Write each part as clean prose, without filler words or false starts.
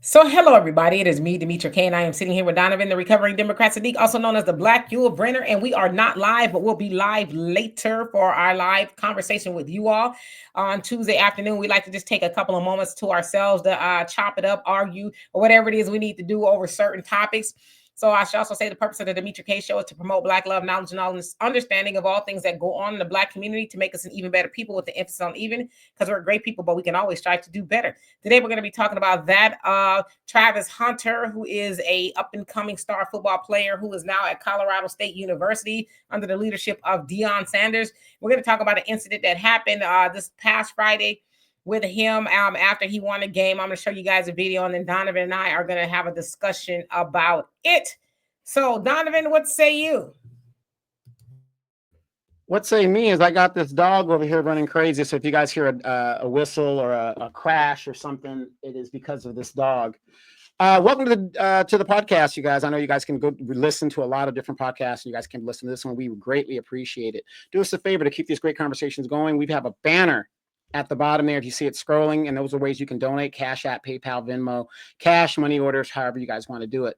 So, hello everybody. It is me, Demetra, Kaye, and I am sitting here with Donovan, the recovering Democrat Sadiq, also known as the Black Yule Brenner. And we are not live, but we'll be live later for our live conversation with you all on Tuesday afternoon. We like to just take a couple of moments to ourselves to chop it up, argue, or whatever it is we need to do over certain topics. So I should also say the purpose of the Demetra K Show is to promote Black love, knowledge, and all this understanding of all things that go on in the Black community to make us an even better people with the emphasis on even, because we're great people, but we can always strive to do better. Today we're going to be talking about that. Travis Hunter, who is a up and coming star football player who is now at Colorado State University under the leadership of Deion Sanders. We're going to talk about an incident that happened this past Friday with him after he won a game. I'm going to show you guys a video, and then Donovan and I are going to have a discussion about it. So, Donovan, what say you? What say me is I got this dog over here running crazy. So if you guys hear a whistle or a crash or something, it is because of this dog. Welcome to the podcast, you guys. I know you guys can go listen to a lot of different podcasts. You guys can listen to this one. We would greatly appreciate it. Do us a favor to keep these great conversations going. We have a banner at the bottom there if you see it scrolling, and those are ways you can donate: Cash App, PayPal, Venmo, cash, money orders, however you guys want to do it.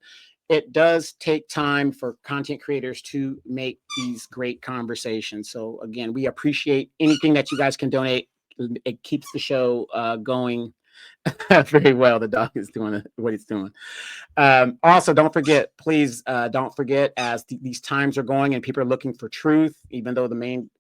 It does take time for content creators to make these great conversations. So again, we appreciate anything that you guys can donate. It keeps the show going very well. The dog is doing what he's doing. Also, don't forget, please don't forget, as these times are going and people are looking for truth, even though the main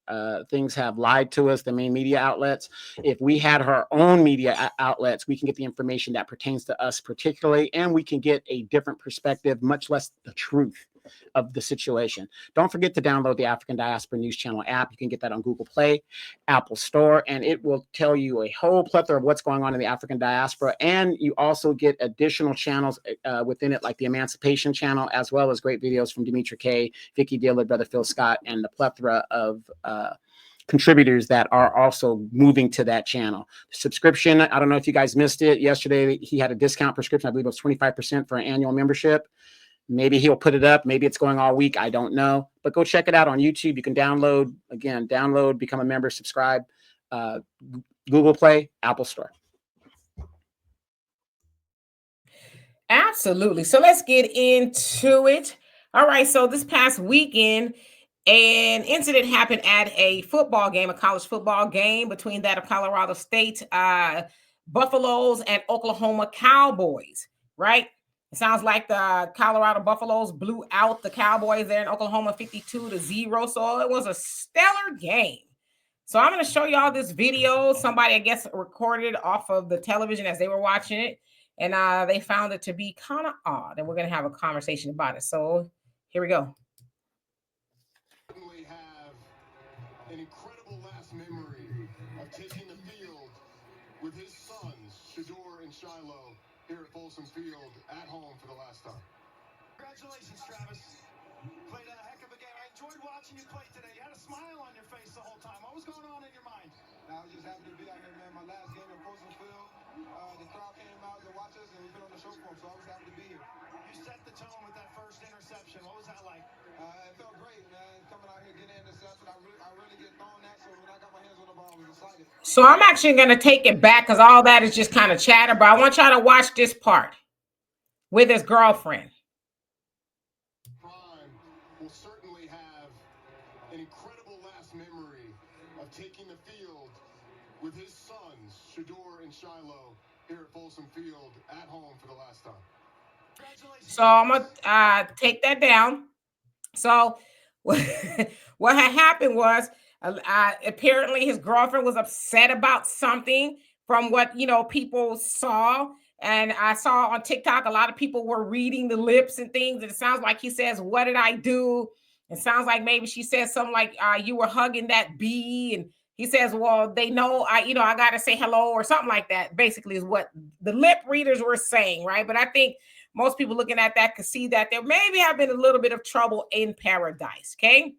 things have lied to us, the main media outlets. If we had our own media outlets, we can get the information that pertains to us particularly, and we can get a different perspective, much less the truth of the situation. Don't forget to download the African Diaspora News Channel app. You can get that on Google Play, Apple Store, and it will tell you a whole plethora of what's going on in the African diaspora. And you also get additional channels within it, like the Emancipation Channel, as well as great videos from Demetra K, Vicky Dillard, Brother Phil Scott, and the plethora of contributors that are also moving to that channel. Subscription, I don't know if you guys missed it. Yesterday, he had a discount prescription. I believe it was 25% for an annual membership. Maybe he'll put it up. Maybe it's going all week. I don't know. But go check it out on YouTube. You can download, become a member, subscribe. Google Play, Apple Store. Absolutely. So let's get into it. All right. So this past weekend, an incident happened at a football game, a college football game between that of Colorado State Buffaloes and Oklahoma Cowboys, right? It sounds like the Colorado Buffaloes blew out the Cowboys there in Oklahoma 52-0. So it was a stellar game. So I'm going to show y'all this video. Somebody, I guess, recorded off of the television as they were watching it. And they found it to be kind of odd. And we're going to have a conversation about it. So here we go. We have an incredible last memory of taking the field with his sons, Shador and Shiloh, here at Folsom Field at home for the last time. Congratulations, Travis. Played a heck of a game. I enjoyed watching you play today. You had a smile on your face the whole time. What was going on in your mind? I was just happy to be out here, man. My last game at Folsom Field, the crowd came out to watch us, and we put on the show for them, so I was happy to be here. You set the tone with that first interception. What was that like? It felt great, man. Coming out here, getting an interception. I really get thrown that, so when I got my hands on the ball, I was excited. So I'm actually going to take it back because all that is just kind of chatter, but I want y'all to watch this part with his girlfriend. Prime will certainly have an incredible last memory of taking the field with his sons, Shador and Shiloh, here at Folsom Field at home for the last time. So I'm going to take that down. So what had happened was apparently his girlfriend was upset about something from what, people saw. And I saw on TikTok, a lot of people were reading the lips and things. And it sounds like he says, "What did I do?" It sounds like maybe she says something like, "You were hugging that bee." And he says, "Well, they know I got to say hello," or something like that, basically is what the lip readers were saying, right? But I think most people looking at that could see that there maybe have been a little bit of trouble in paradise, okay?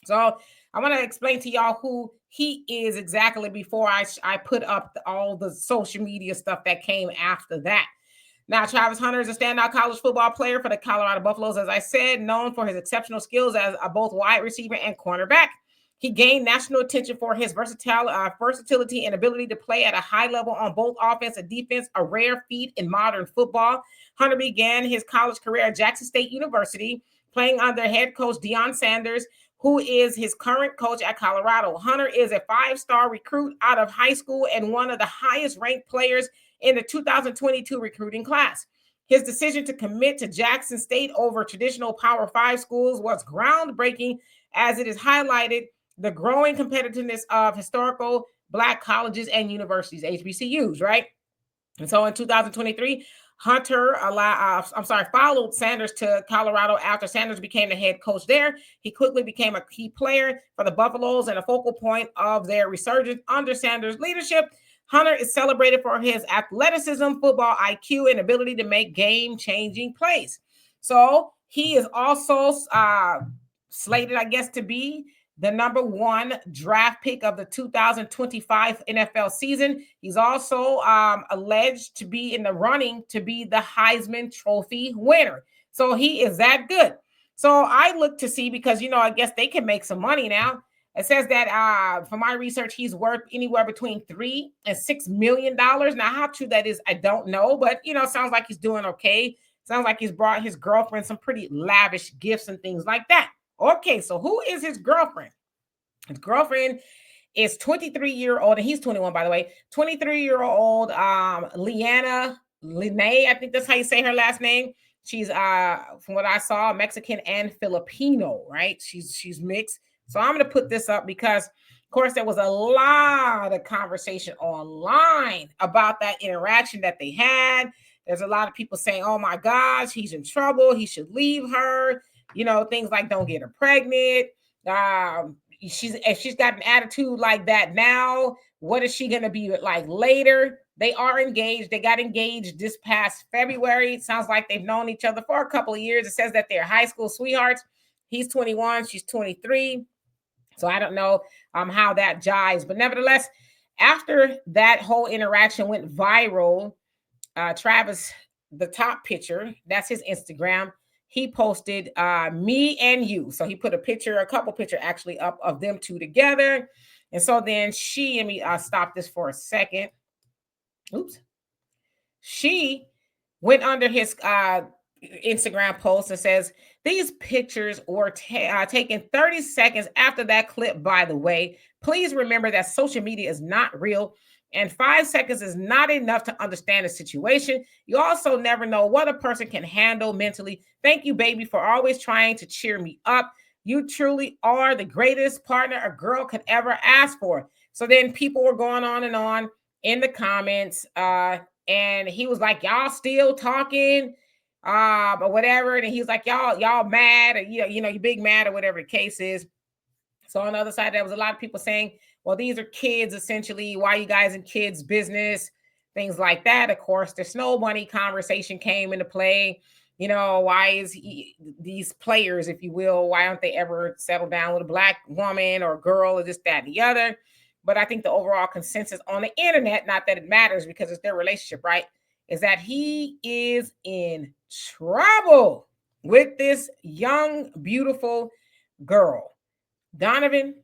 So I want to explain to y'all who he is exactly before I put up all the social media stuff that came after that. Now, Travis Hunter is a standout college football player for the Colorado Buffaloes, as I said, known for his exceptional skills as a both wide receiver and cornerback. He gained national attention for his versatility and ability to play at a high level on both offense and defense, a rare feat in modern football. Hunter began his college career at Jackson State University, playing under head coach Deion Sanders, who is his current coach at Colorado. Hunter is a five-star recruit out of high school and one of the highest ranked players in the 2022 recruiting class. His decision to commit to Jackson State over traditional Power 5 schools was groundbreaking, as it is highlighted the growing competitiveness of historical Black colleges and universities, HBCUs, right? And so in 2023, Hunter followed Sanders to Colorado after Sanders became the head coach there. He quickly became a key player for the Buffaloes and a focal point of their resurgence under Sanders' leadership. Hunter is celebrated for his athleticism, football IQ, and ability to make game-changing plays. So he is also slated, I guess, to be the number 1 draft pick of the 2025 NFL season. He's also alleged to be in the running to be the Heisman Trophy winner. So he is that good. So I look to see, because, I guess they can make some money now. It says that for my research, he's worth anywhere between $3 and $6 million. Now, how true that is, I don't know. But, sounds like he's doing okay. Sounds like he's brought his girlfriend some pretty lavish gifts and things like that. Okay, so who is his girlfriend? His girlfriend is 23-year-old, and he's 21, by the way, 23-year-old Leanna, Lenee, I think that's how you say her last name. She's, from what I saw, Mexican and Filipino, right? She's mixed. So I'm going to put this up because, of course, there was a lot of conversation online about that interaction that they had. There's a lot of people saying, oh, my gosh, he's in trouble. He should leave her. Things like don't get her pregnant. If she's got an attitude like that now, what is she going to be like later? They are engaged. They got engaged this past February. It sounds like they've known each other for a couple of years. It says that they're high school sweethearts. He's 21. She's 23. So I don't know how that jives. But nevertheless, after that whole interaction went viral, Travis, the top picture, that's his Instagram, he posted me and you. So he put a couple picture actually up of them two together. And so then stop this for a second. Oops. She went under his Instagram post and says, these pictures were taken 30 seconds after that clip, by the way. Please remember that social media is not real, and 5 seconds is not enough to understand the situation. You also never know what a person can handle mentally. Thank you, baby, for always trying to cheer me up. You truly are the greatest partner a girl could ever ask for. So then people were going on in the comments, and he was like, y'all still talking? Or whatever. And he's like, y'all mad, or you big mad, or whatever the case is. So on the other side, there was a lot of people saying, well, these are kids, essentially. Why are you guys in kids' business? Things like that. Of course, the snow bunny conversation came into play. Why is these players, if you will, why aren't they ever settled down with a Black woman or girl or this, that, and the other? But I think the overall consensus on the internet, not that it matters because it's their relationship, right, is that he is in trouble with this young, beautiful girl. Donovan?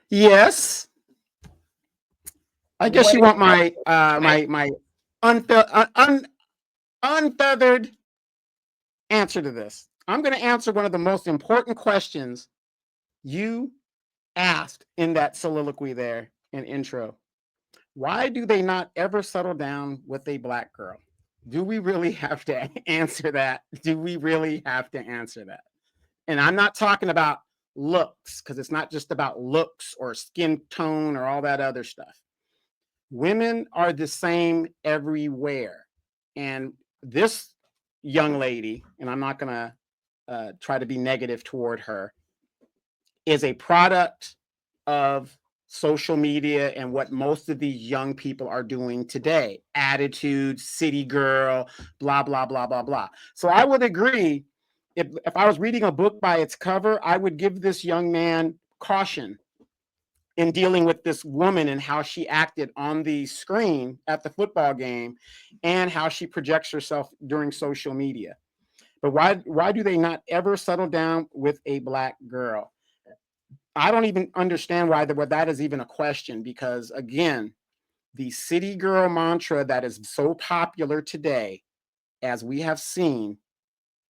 Yes. I guess you want my my unfeathered answer to this. I'm going to answer one of the most important questions you asked in that soliloquy there in intro. Why do they not ever settle down with a Black girl? Do we really have to answer that? Do we really have to answer that? And I'm not talking about looks, because it's not just about looks or skin tone or all that other stuff. Women are the same everywhere. And this young lady, and I'm not going to try to be negative toward her, is a product of social media and what most of these young people are doing today. Attitude, city girl, blah, blah, blah, blah, blah. So I would agree, if I was reading a book by its cover, I would give this young man caution in dealing with this woman and how she acted on the screen at the football game and how she projects herself during social media. But why do they not ever settle down with a black girl? I don't even understand why that is even a question, because again, the city girl mantra that is so popular today, as we have seen,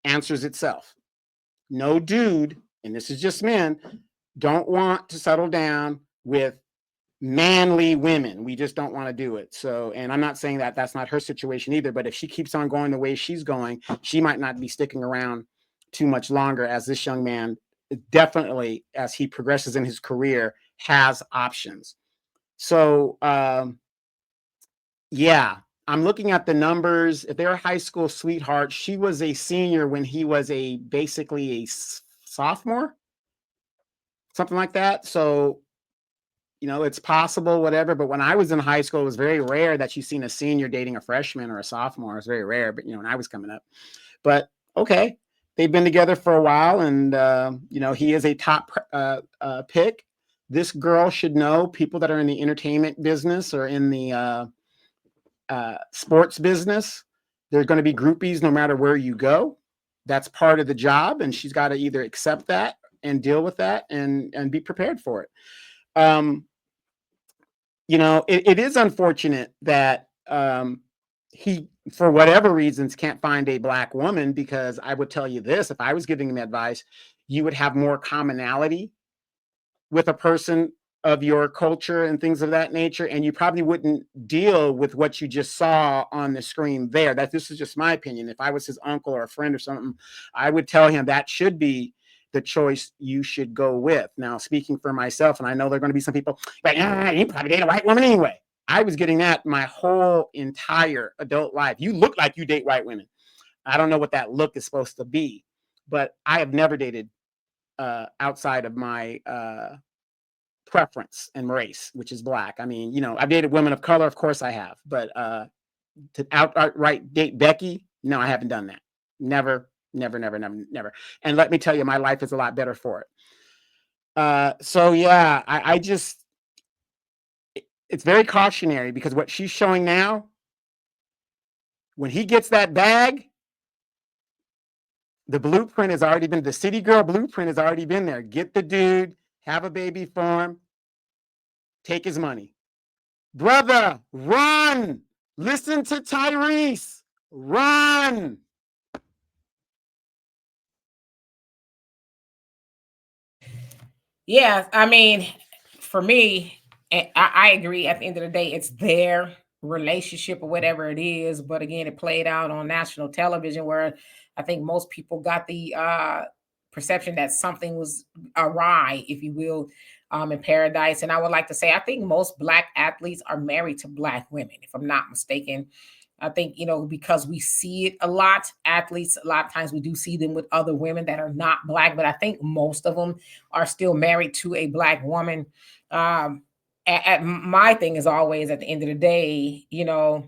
answers itself. No dude, and this is just men, don't want to settle down with manly women. We just don't want to do it. So, and I'm not saying that that's not her situation either, but if she keeps on going the way she's going, she might not be sticking around too much longer, as this young man definitely, as he progresses in his career, has options. So, yeah, I'm looking at the numbers. If they're a high school sweetheart, she was a senior when he was basically a sophomore, something like that. So, it's possible, whatever. But when I was in high school, it was very rare that you seen a senior dating a freshman or a sophomore. It's very rare, but when I was coming up. But okay, they've been together for a while, and he is a top pick. This girl should know, people that are in the entertainment business or in the sports business, there's going to be groupies no matter where you go. That's part of the job, and she's got to either accept that and deal with that and be prepared for it. It is unfortunate that he, for whatever reasons, can't find a black woman, because I would tell you this, if I was giving him advice, you would have more commonality with a person of your culture and things of that nature, and you probably wouldn't deal with what you just saw on the screen there. This is just my opinion. If I was his uncle or a friend or something, I would tell him that should be the choice you should go with. Now, speaking for myself, and I know there are going to be some people like, you probably date a white woman anyway. I was getting that my whole entire adult life. You look like you date white women. I don't know what that look is supposed to be, but I have never dated outside of my preference and race, which is black. I mean, I've dated women of color, of course I have, but to outright date Becky, no, I haven't done that. Never. And let me tell you, my life is a lot better for it. So yeah, I just, it's very cautionary, because what she's showing now, when he gets that bag, the city girl blueprint has already been there. Get the dude, have a baby for him, take his money. Brother, run! Listen to Tyrese. Run! Yeah, I mean, for me, I agree. At the end of the day, it's their relationship or whatever it is. But again, it played out on national television, where I think most people got the perception that something was awry, if you will, in paradise. And I would like to say, I think most black athletes are married to black women, if I'm not mistaken. I think, because we see it a lot, athletes, a lot of times we do see them with other women that are not black, but I think most of them are still married to a black woman. My thing is always, at the end of the day, I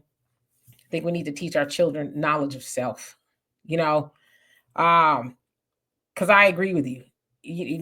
think we need to teach our children knowledge of self, you know, because I agree with you.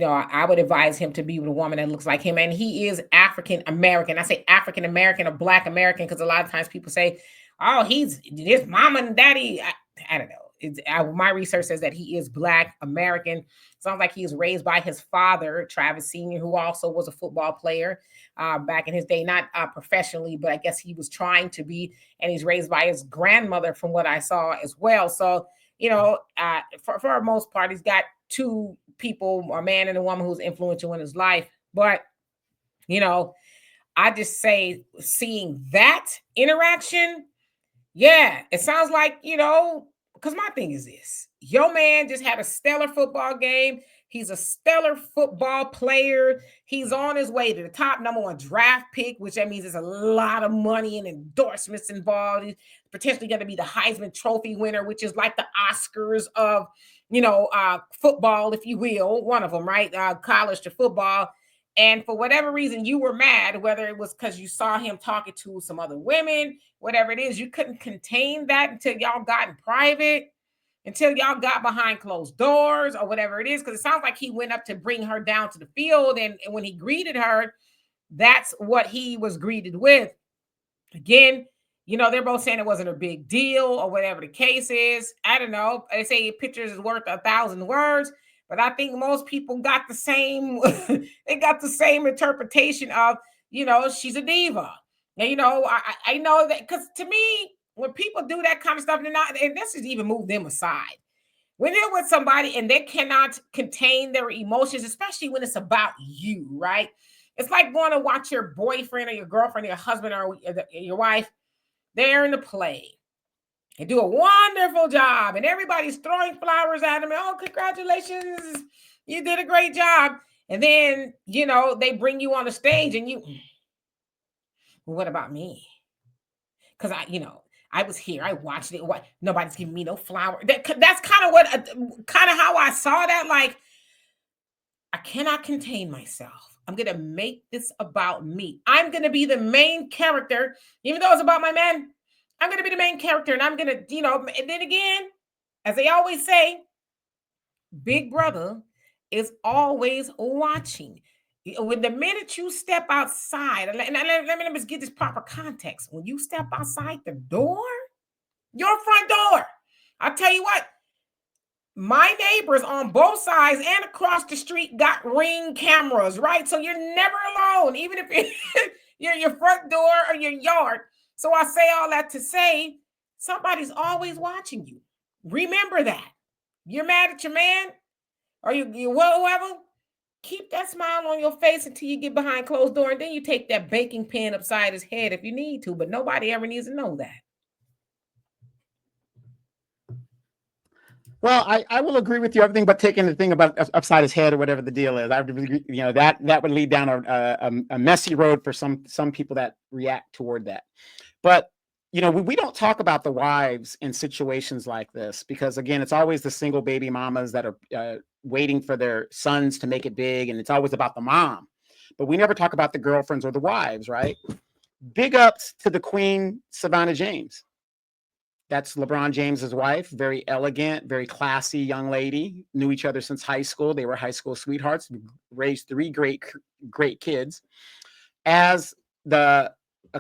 I would advise him to be with a woman that looks like him, and he is African American. I say African American or Black American because a lot of times people say, "Oh, he's his mama and daddy." I don't know. My research says that he is Black American. Sounds like he was raised by his father, Travis Sr., who also was a football player back in his day, not professionally, but I guess he was trying to be. And he's raised by his grandmother, from what I saw as well. So for the most part, he's got two people, a man and a woman, who's influential in his life. But, I just say, seeing that interaction, yeah, it sounds like, because my thing is this: your man just had a stellar football game. He's a stellar football player. He's on his way to the top number one draft pick, which that means there's a lot of money and endorsements involved. He's potentially going to be the Heisman Trophy winner, which is like the Oscars of, football, if you will, one of them, right? College to football. And for whatever reason, you were mad, whether it was because you saw him talking to some other women, whatever it is, you couldn't contain that until y'all got in private, until y'all got behind closed doors or whatever it is. Because it sounds like he went up to bring her down to the field. And when he greeted her, that's what he was greeted with. Again, They're both saying it wasn't a big deal or whatever the case is. I don't know. They say pictures is worth 1,000 words, but I think most people got the same. They got the same interpretation of, she's a diva. And I know that, because to me, when people do that kind of stuff, and this is even move them aside. When they're with somebody and they cannot contain their emotions, especially when it's about you, right? It's like going to watch your boyfriend or your girlfriend or your husband or your wife. They're in the play and do a wonderful job, and everybody's throwing flowers at them. Oh, congratulations, you did a great job. And then, they bring you on the stage and well, what about me? Because I was here, I watched it. What? Nobody's giving me no flower. That's kind of how I saw that. Like, I cannot contain myself. I'm going to make this about me. I'm going to be the main character, even though it's about my man. I'm going to be the main character, and I'm going to, and then again, as they always say, Big Brother is always watching. When the minute you step outside, and let me get this proper context. When you step outside the door, your front door, I'll tell you what, my neighbors on both sides and across the street got Ring cameras, right? So you're never alone, even if you're your front door or your yard. So I say all that to say somebody's always watching you. Remember that. You're mad at your man or you whoever, keep that smile on your face until you get behind closed door, and then you take that baking pan upside his head if you need to, but nobody ever needs to know that. Well, I will agree with you everything, but taking the thing about upside his head or whatever the deal is, that would lead down a messy road for some people that react toward that. But we don't talk about the wives in situations like this because, again, it's always the single baby mamas that are waiting for their sons to make it big, and it's always about the mom. But we never talk about the girlfriends or the wives, right? Big ups to the Queen, Savannah James. That's LeBron James's wife. Very elegant, very classy young lady. Knew each other since high school. They were high school sweethearts. Raised 3 great kids. As a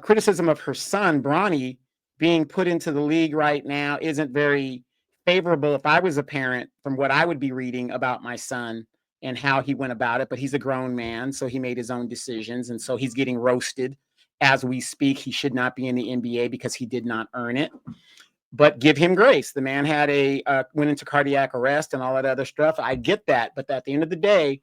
criticism of her son, Bronny, being put into the league right now isn't very favorable if I was a parent from what I would be reading about my son and how he went about it. But he's a grown man, so he made his own decisions. And so he's getting roasted as we speak. He should not be in the NBA because he did not earn it. But give him grace. The man had went into cardiac arrest and all that other stuff. I get that. But at the end of the day,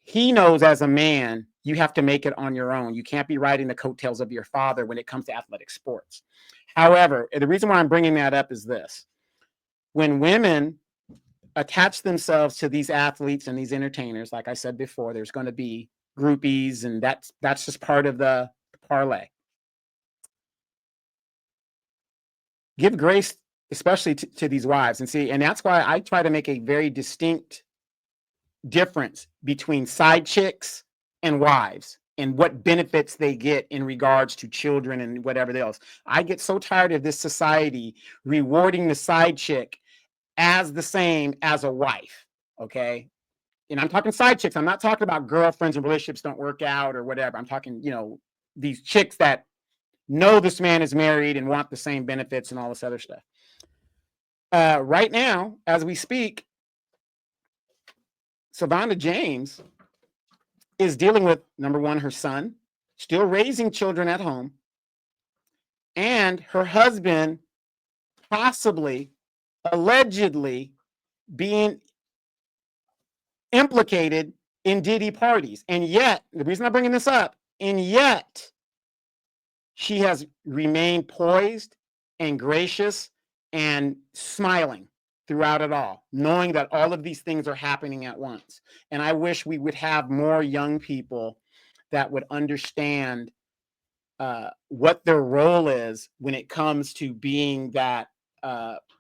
he knows as a man, you have to make it on your own. You can't be riding the coattails of your father when it comes to athletic sports. However, the reason why I'm bringing that up is this. When women attach themselves to these athletes and these entertainers, like I said before, there's going to be groupies, and that's just part of the parlay. Give grace, especially to these wives, and that's why I try to make a very distinct difference between side chicks and wives and what benefits they get in regards to children and whatever else. I get so tired of this society rewarding the side chick as the same as a wife. Okay. And I'm talking side chicks. I'm not talking about girlfriends and relationships don't work out or whatever. I'm talking, these chicks that know this man is married and want the same benefits and all this other stuff. Right now, as we speak, Savannah James is dealing with, number one, her son, still raising children at home, and her husband possibly, allegedly being implicated in Diddy parties. And yet, the reason I'm bringing this up, and yet she has remained poised and gracious and smiling throughout it all, knowing that all of these things are happening at once. And I wish we would have more young people that would understand what their role is when it comes to being that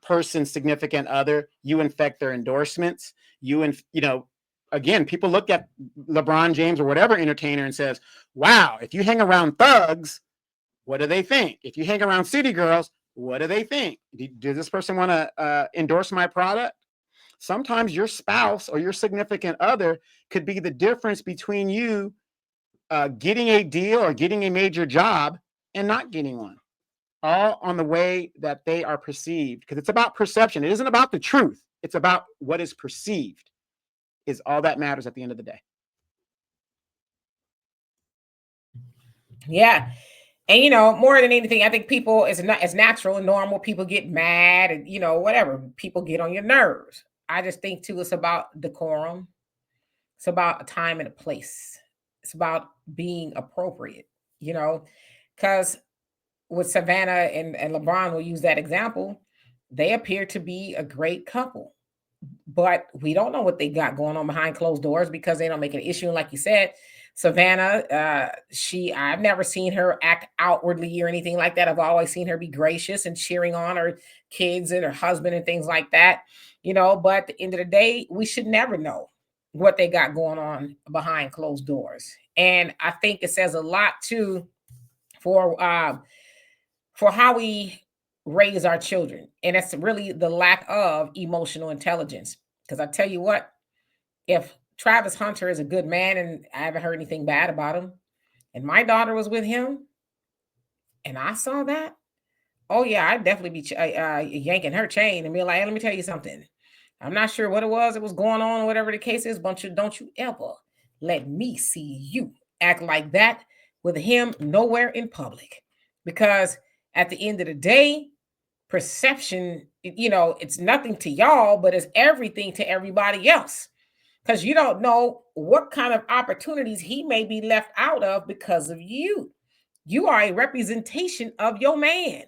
person's significant other. You infect their endorsements. Again, people look at LeBron James or whatever entertainer and says, wow, if you hang around thugs, what do they think? If you hang around city girls, what do they think? Does this person want to endorse my product? Sometimes your spouse or your significant other could be the difference between you getting a deal or getting a major job and not getting one. all on the way that they are perceived, because it's about perception. It isn't about the truth. It's about what is perceived is all that matters at the end of the day. Yeah. And more than anything, I think people is not as natural and normal. People get mad and whatever. People get on your nerves. I just think too, it's about decorum. It's about a time and a place. It's about being appropriate, because with Savannah and LeBron, will use that example. They appear to be a great couple, but we don't know what they got going on behind closed doors because they don't make an issue. And like you said, Savannah, I've never seen her act outwardly or anything like that. I've always seen her be gracious and cheering on her kids and her husband and things like that, but at the end of the day, we should never know what they got going on behind closed doors. And I think it says a lot too for how we raise our children. And it's really the lack of emotional intelligence. Because I tell you what, if Travis Hunter is a good man and I haven't heard anything bad about him, and my daughter was with him and I saw that, oh yeah, I'd definitely be yanking her chain and be like, hey, let me tell you something. I'm not sure what it was that was going on, whatever the case is, but don't you ever let me see you act like that with him nowhere in public. Because at the end of the day, perception, it's nothing to y'all, but it's everything to everybody else. Because you don't know what kind of opportunities he may be left out of because of you. You are a representation of your man.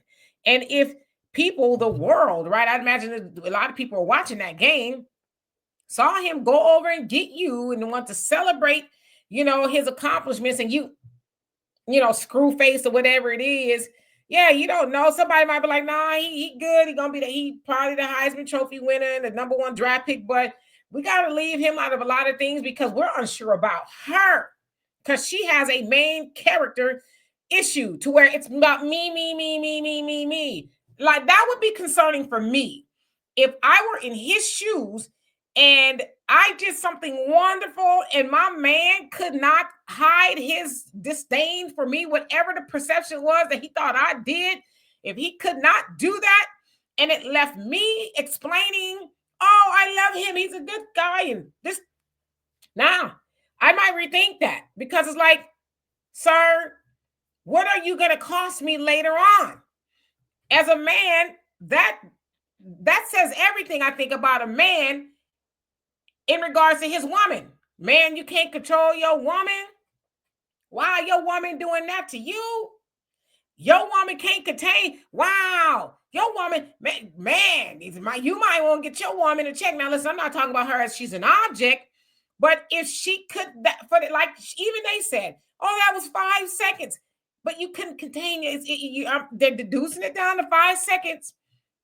And if people, the world, right? I'd imagine a lot of people are watching that game, saw him go over and get you and want to celebrate, his accomplishments, and screw face or whatever it is. Yeah, you don't know. Somebody might be like, nah, he good. He probably the Heisman Trophy winner and the #1 draft pick, but we got to leave him out of a lot of things because we're unsure about her because she has a main character issue to where it's about me, me, me, me, me, me, me. Like that would be concerning for me if I were in his shoes and I did something wonderful and my man could not hide his disdain for me, whatever the perception was that he thought I did. If he could not do that and it left me explaining, oh, I love him, he's a good guy, and this, now I might rethink that because it's like, sir, what are you going to cost me later on? As a man, that says everything I think about a man in regards to his woman. Man, you can't control your woman. Why your woman doing that to you? Your woman can't contain. Wow, your woman, man, you might want to get your woman in check. Now, listen, I'm not talking about her as she's an object, but if she could, like even they said, oh, that was 5 seconds, but you couldn't contain it. They're deducing it down to 5 seconds.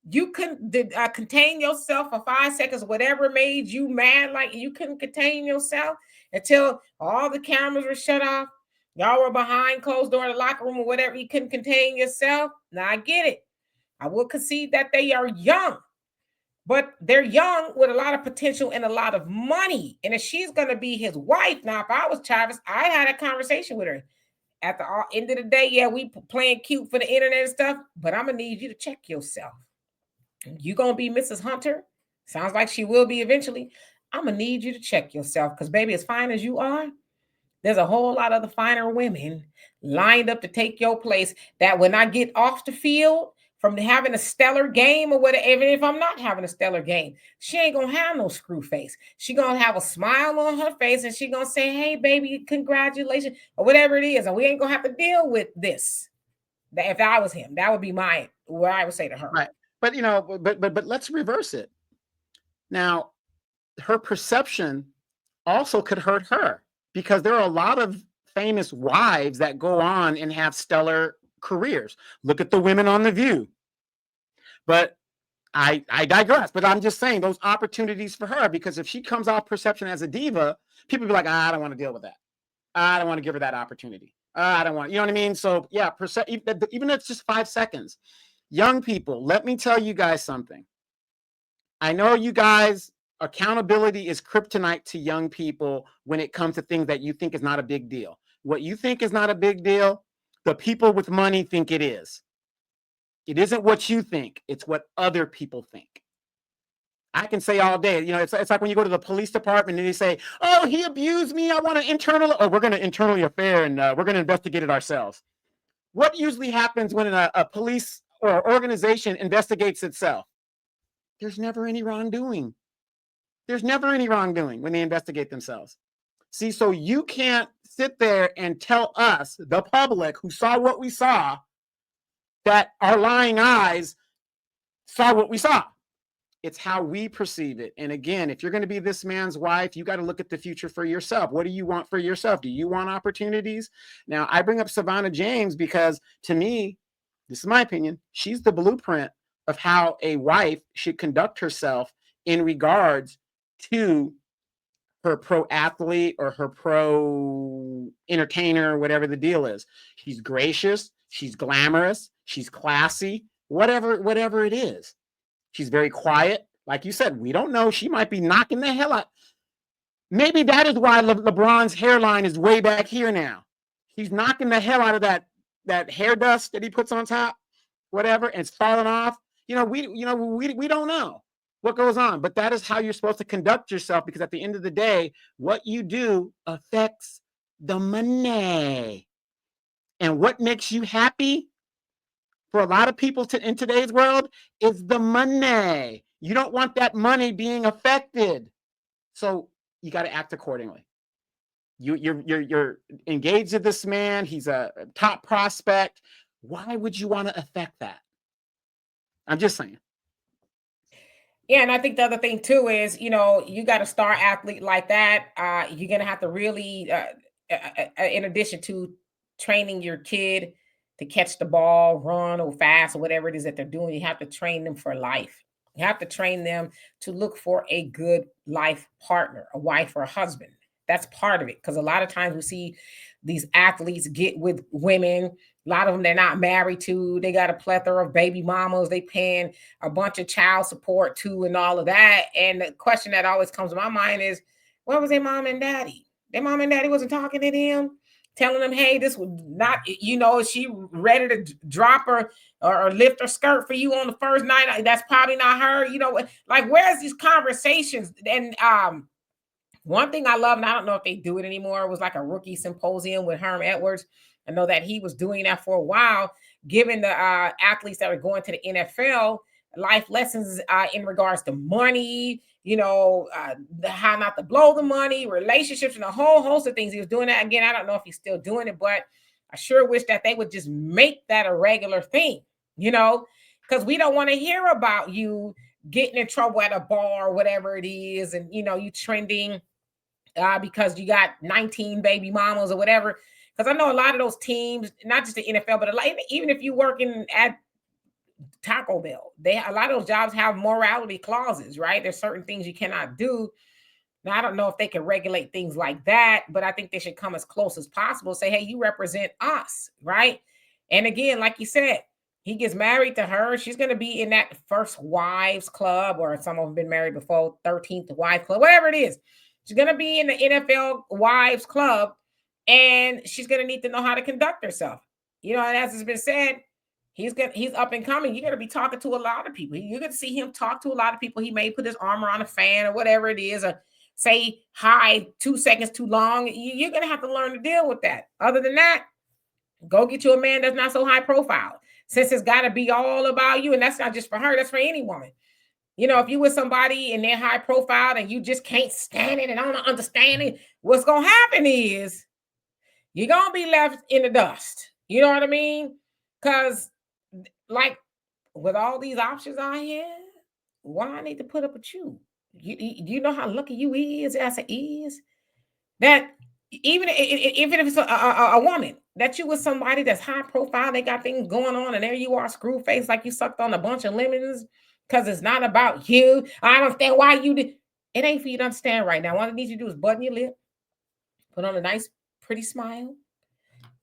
You couldn't contain yourself for 5 seconds, whatever made you mad, like you couldn't contain yourself until all the cameras were shut off. Y'all were behind closed door in the locker room or whatever. You couldn't contain yourself. Now, I get it. I will concede that they are young, but they're young with a lot of potential and a lot of money. And if she's going to be his wife, now, if I was Travis, I had a conversation with her. At the end of the day, yeah, we playing cute for the internet and stuff, but I'm going to need you to check yourself. You gonna be Mrs. Hunter? Sounds like she will be eventually. I'm gonna need you to check yourself because, baby, as fine as you are, there's a whole lot of the finer women lined up to take your place. That when I get off the field from having a stellar game or whatever, even if I'm not having a stellar game, she ain't gonna have no screw face. She gonna have a smile on her face and she gonna say, "Hey, baby, congratulations," or whatever it is, and we ain't gonna have to deal with this. That if I was him, that would be what I would say to her. Right. But but let's reverse it. Now, her perception also could hurt her because there are a lot of famous wives that go on and have stellar careers. Look at the women on The View. But I digress. But I'm just saying those opportunities for her, because if she comes off perception as a diva, people be like, I don't want to deal with that. I don't want to give her that opportunity. I don't want, you know what I mean? So yeah, even if it's just 5 seconds. Young people, let me tell you guys something. I know you guys, accountability is kryptonite to young people when it comes to things that you think is not a big deal. What you think is not a big deal, the people with money think it is. It isn't what you think, it's what other people think. I can say all day, it's like when you go to the police department and they say, oh, he abused me, I want to we're going to internally affair and we're going to investigate it ourselves. What usually happens when a police or organization investigates itself? There's never any wrongdoing. There's never any wrongdoing when they investigate themselves. See, so you can't sit there and tell us, the public who saw what we saw, that our lying eyes saw what we saw. It's how we perceive it. And again, if you're going to be this man's wife, you got to look at the future for yourself. What do you want for yourself? Do you want opportunities? Now, I bring up Savannah James because to me, this is my opinion, she's the blueprint of how a wife should conduct herself in regards to her pro athlete or her pro entertainer, whatever the deal is. She's gracious, she's glamorous, she's classy, whatever it is. She's very quiet. Like you said, we don't know. She might be knocking the hell out. Maybe that is why LeBron's hairline is way back here now. He's knocking the hell out of that hair dust that he puts on top, whatever, and it's falling off. We don't know what goes on, but that is how you're supposed to conduct yourself, because at the end of the day, what you do affects the money. And what makes you happy for a lot of people in today's world is the money. You don't want that money being affected. So you got to act accordingly. You're engaged with this man. He's a top prospect. Why would you want to affect that? I'm just saying. Yeah, and I think the other thing too is, you got a star athlete like that. You're gonna have to really, in addition to training your kid to catch the ball, run or fast or whatever it is that they're doing, you have to train them for life. You have to train them to look for a good life partner, a wife or a husband. That's part of it, because a lot of times we see these athletes get with women. A lot of them they're not married to. They got a plethora of baby mamas. They paying a bunch of child support to and all of that. And the question that always comes to my mind is, where was their mom and daddy? Their mom and daddy wasn't talking to them, telling them, hey, this was not, is she ready to drop her or lift her skirt for you on the first night? That's probably not her. Like, where's these conversations? And one thing I love, and I don't know if they do it anymore, was like a rookie symposium with Herm Edwards. I know that he was doing that for a while, giving the athletes that are going to the NFL life lessons in regards to money, how not to blow the money, relationships, and a whole host of things. He was doing that. Again, I don't know if he's still doing it, but I sure wish that they would just make that a regular thing, because we don't want to hear about you getting in trouble at a bar or whatever it is, and you trending because you got 19 baby mamas or whatever. Because I know a lot of those teams, not just the NFL, but even if you're working at Taco Bell, a lot of those jobs have morality clauses, right? There's certain things you cannot do. Now, I don't know if they can regulate things like that, but I think they should come as close as possible. Say, hey, you represent us, right? And again, like you said, he gets married to her. She's going to be in that first wives club, or some of them have been married before, 13th wife club, whatever it is. She's going to be in the NFL wives club, and she's going to need to know how to conduct herself. And as has been said, he's up and coming. You're going to be talking to a lot of people. You're going to see him talk to a lot of people. He may put his arm around a fan or whatever it is, or say hi 2 seconds too long. You're going to have to learn to deal with that. Other than that, go get you a man that's not so high profile, since it's got to be all about you. And that's not just for her, that's for any woman. If you with somebody and they're high profile and you just can't stand it and don't understand it, what's going to happen is you're going to be left in the dust. You know what I mean? Because like with all these options out here, why I need to put up with you? You know how lucky you is as it is that even if it's a woman, that you with somebody that's high profile, they got things going on, and there you are, screw face, like you sucked on a bunch of lemons, because it's not about you. I don't understand why you did. It ain't for you to understand right now. All I need you to do is button your lip, put on a nice, pretty smile,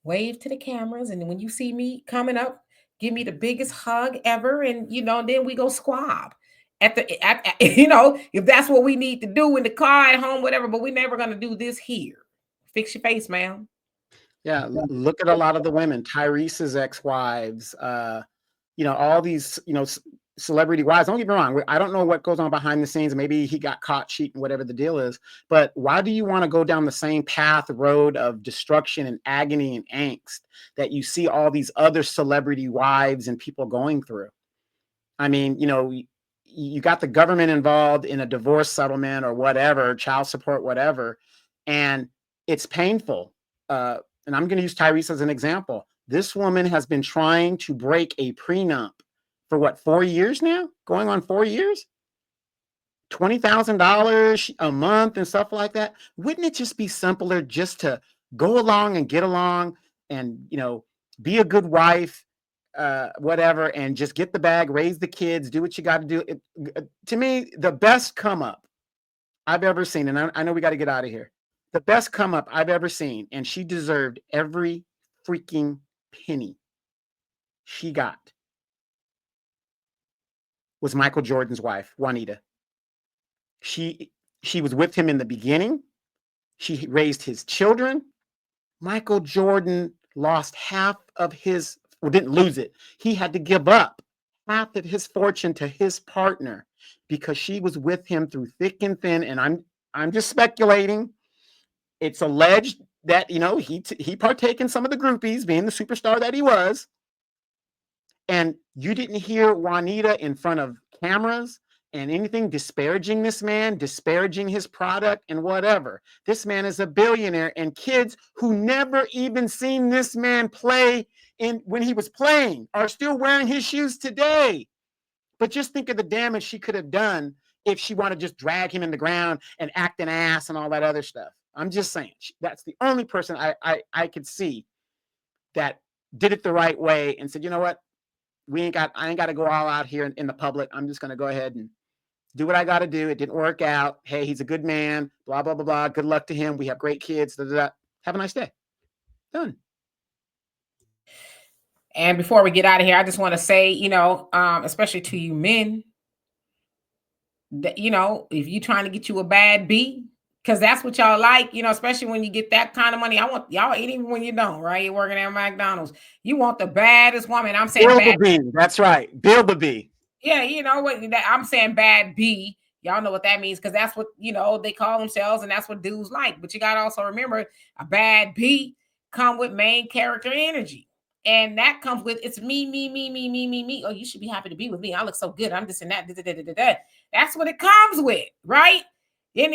wave to the cameras, and when you see me coming up, give me the biggest hug ever, and then we go squab if that's what we need to do in the car, at home, whatever. But we're never gonna do this here. Fix your face, ma'am. Yeah, look at a lot of the women, Tyrese's ex-wives, all these, celebrity wives. Don't get me wrong. I don't know what goes on behind the scenes. Maybe he got caught cheating, whatever the deal is. But why do you want to go down the same road of destruction and agony and angst that you see all these other celebrity wives and people going through? I mean, you got the government involved in a divorce settlement or whatever, child support, whatever, and it's painful. And I'm going to use Tyrese as an example. This woman has been trying to break a prenup for what, 4 years now? Going on 4 years? $20,000 a month and stuff like that. Wouldn't it just be simpler just to go along and get along and, be a good wife, whatever, and just get the bag, raise the kids, do what you got to do. To me, the best come up I've ever seen, and I know we got to get out of here. The best come up I've ever seen, and she deserved every freaking penny she got, was Michael Jordan's wife, Juanita. She was with him in the beginning. She raised his children. Michael Jordan lost half of his, well, didn't lose it. He had to give up half of his fortune to his partner because she was with him through thick and thin. And I'm just speculating. It's alleged that, he partake in some of the groupies, being the superstar that he was. And you didn't hear Juanita in front of cameras and anything disparaging this man, disparaging his product and whatever. This man is a billionaire, and kids who never even seen this man play when he was playing are still wearing his shoes today. But just think of the damage she could have done if she wanted to just drag him in the ground and act an ass and all that other stuff. I'm just saying, that's the only person I could see that did it the right way and said, you know what? I ain't got to go all out here in the public. I'm just going to go ahead and do what I got to do. It didn't work out. Hey, he's a good man, blah, blah, blah, blah. Good luck to him. We have great kids. Blah, blah, blah. Have a nice day. Done. And before we get out of here, I just want to say, especially to you men, that, if you're trying to get you a bad B, because that's what y'all like, especially when you get that kind of money. I want y'all, even when you don't, right? You're working at McDonald's. You want the baddest woman. I'm saying Bill bad the B. That's right. Bill the B. Yeah, what I'm saying, bad B. Y'all know what that means, because that's what they call themselves, and that's what dudes like. But you gotta also remember, a bad B come with main character energy. And that comes with, it's me, me, me, me, me, me, me. Oh, you should be happy to be with me. I look so good. I'm this and that. Da, da, da, da, da. That's what it comes with, right? And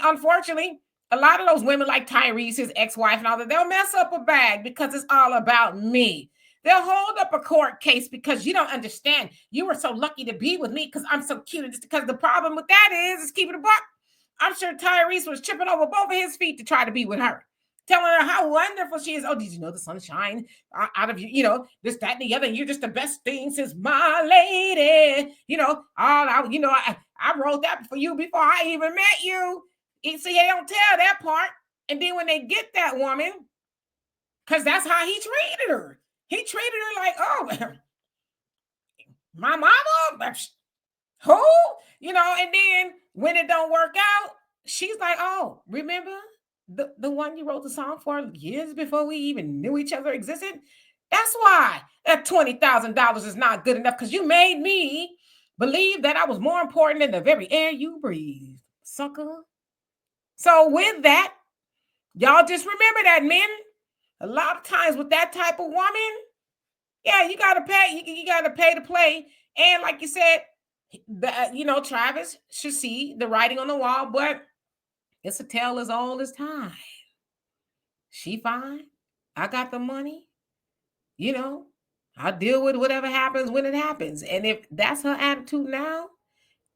unfortunately, a lot of those women like Tyrese, his ex-wife, and all that, they'll mess up a bag because it's all about me. They'll hold up a court case because you don't understand. You were so lucky to be with me because I'm so cute. And just because the problem with that is keeping a buck. I'm sure Tyrese was tripping over both of his feet to try to be with her, telling her how wonderful she is. Oh, did you know the sunshine out of you? This, that, and the other. You're just the best thing since my lady. I wrote that for you before I even met you. See, they don't tell that part. And then when they get that woman, because that's how he treated her. He treated her like, oh, my mama, who? And then when it don't work out, she's like, oh, remember the one you wrote the song for years before we even knew each other existed? That's why that $20,000 is not good enough, because you made me believe that I was more important than the very air you breathe, sucker. So with that, y'all just remember that, men. A lot of times with that type of woman, yeah, you gotta pay. You gotta pay to play. And like you said, Travis should see the writing on the wall, but it's a tale as old as time. She fine. I got the money. I'll deal with whatever happens when it happens. And if that's her attitude now,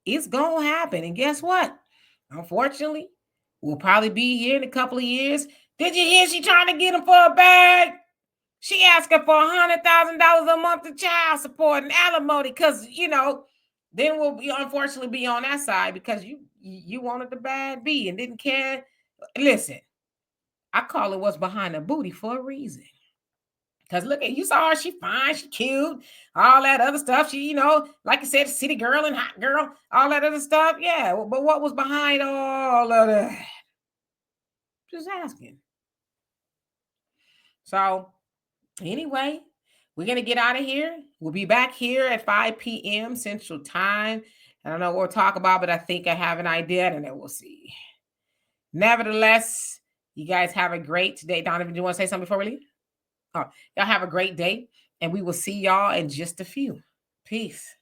it's gonna happen. And guess what? Unfortunately, we'll probably be here in a couple of years. Did you hear she trying to get him for a bag? She asking for $100,000 a month of child support and alimony, because then we'll unfortunately be on that side, because you wanted the bad B and didn't care. Listen, I call it what's behind the booty for a reason. Because look at, you saw her, she fine, she cute, all that other stuff. She, like I said, city girl and hot girl, all that other stuff. Yeah, but what was behind all of that? Just asking. So anyway, we're going to get out of here. We'll be back here at 5 p.m. Central Time. I don't know what we'll talk about, but I think I have an idea, and then we'll see. Nevertheless, you guys have a great day. Donovan, do you want to say something before we leave? Oh, y'all have a great day, and we will see y'all in just a few. Peace.